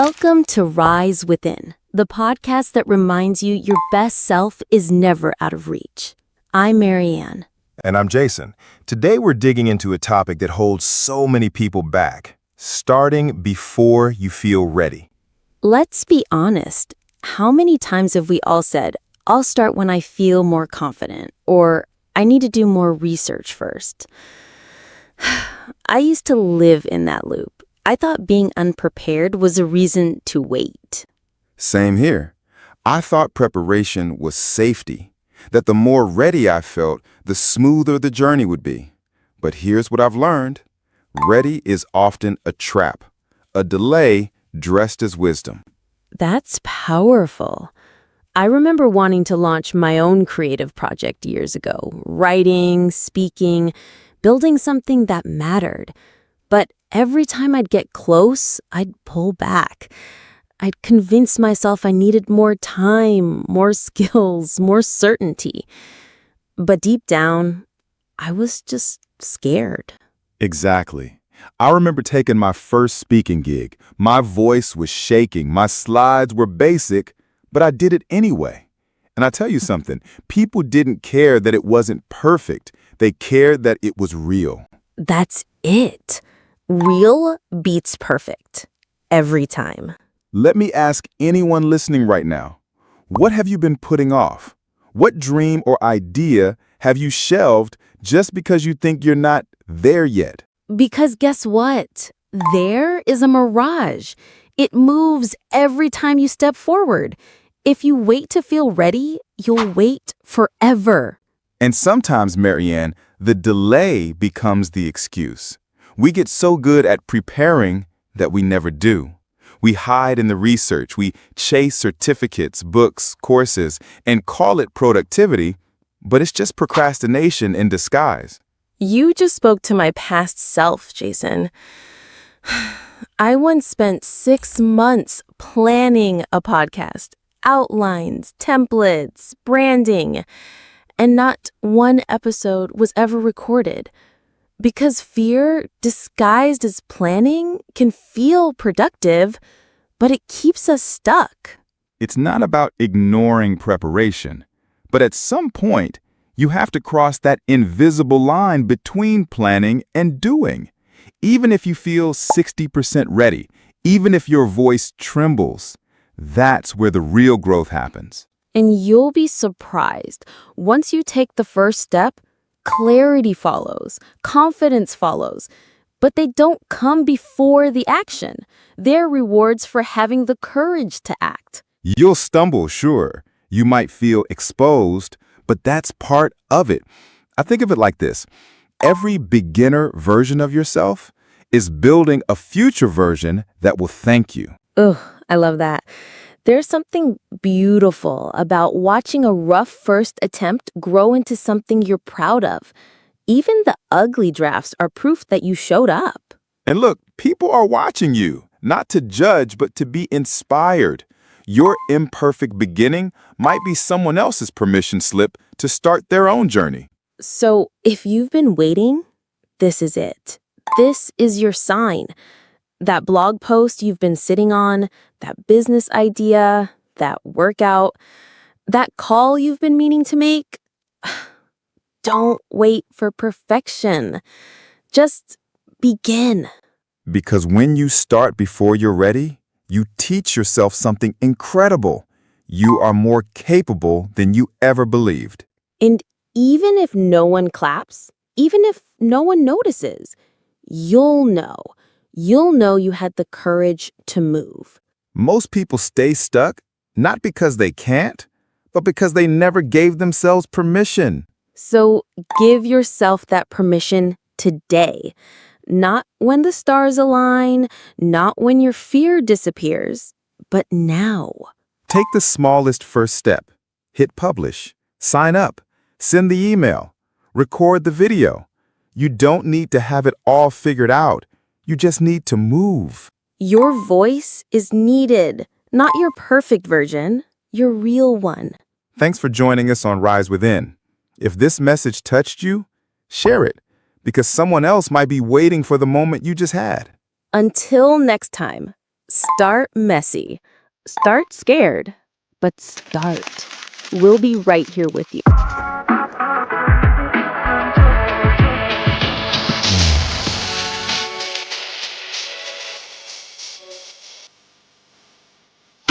Welcome to Rise Within, the podcast that reminds you your best self is never out of reach. I'm Marianne. And I'm Jason. Today we're digging into a topic that holds so many people back, starting before you feel ready. Let's be honest. How many times have we all said, I'll start when I feel more confident, or I need to do more research first? I used to live in that loop. I thought being unprepared was a reason to wait. Same here. I thought preparation was safety, that the more ready I felt, the smoother the journey would be. But here's what I've learned. Ready is often a trap, a delay dressed as wisdom. That's powerful. I remember wanting to launch my own creative project years ago, writing, speaking, building something that mattered. But every time I'd get close, I'd pull back. I'd convince myself I needed more time, more skills, more certainty. But deep down, I was just scared. Exactly. I remember taking my first speaking gig. My voice was shaking. My slides were basic, but I did it anyway. And I tell you something, people didn't care that it wasn't perfect. They cared that it was real. That's it. Real beats perfect. Every time. Let me ask anyone listening right now, what have you been putting off? What dream or idea have you shelved just because you think you're not there yet? Because guess what? There is a mirage. It moves every time you step forward. If you wait to feel ready, you'll wait forever. And sometimes, Marianne, the delay becomes the excuse. We get so good at preparing that we never do. We hide in the research, we chase certificates, books, courses, and call it productivity, but it's just procrastination in disguise. You just spoke to my past self, Jason. I once spent 6 months planning a podcast, outlines, templates, branding, and not one episode was ever recorded. Because fear, disguised as planning, can feel productive, but it keeps us stuck. It's not about ignoring preparation, but at some point, you have to cross that invisible line between planning and doing. Even if you feel 60% ready, even if your voice trembles, that's where the real growth happens. And you'll be surprised. Once you take the first step, clarity follows, confidence follows, but they don't come before the action. They're rewards for having the courage to act. You'll stumble, sure. You might feel exposed, but that's part of it. I think of it like this. Every beginner version of yourself is building a future version that will thank you. Ugh, I love that. There's something beautiful about watching a rough first attempt grow into something you're proud of. Even the ugly drafts are proof that you showed up. And look, people are watching you, not to judge, but to be inspired. Your imperfect beginning might be someone else's permission slip to start their own journey. So if you've been waiting, this is it. This is your sign. That blog post you've been sitting on, that business idea, that workout, that call you've been meaning to make. Don't wait for perfection. Just begin. Because when you start before you're ready, you teach yourself something incredible. You are more capable than you ever believed. And even if no one claps, even if no one notices, you'll know. You'll know you had the courage to move. Most people stay stuck, not because they can't, but because they never gave themselves permission. So give yourself that permission today. Not when the stars align, not when your fear disappears, but now. Take the smallest first step. Hit publish, sign up, send the email, record the video. You don't need to have it all figured out. You just need to move. Your voice is needed, not your perfect version, your real one. Thanks for joining us on Rise Within. If this message touched you, share it, because someone else might be waiting for the moment you just had. Until next time, Start messy. Start scared. But start. We'll be right here with you.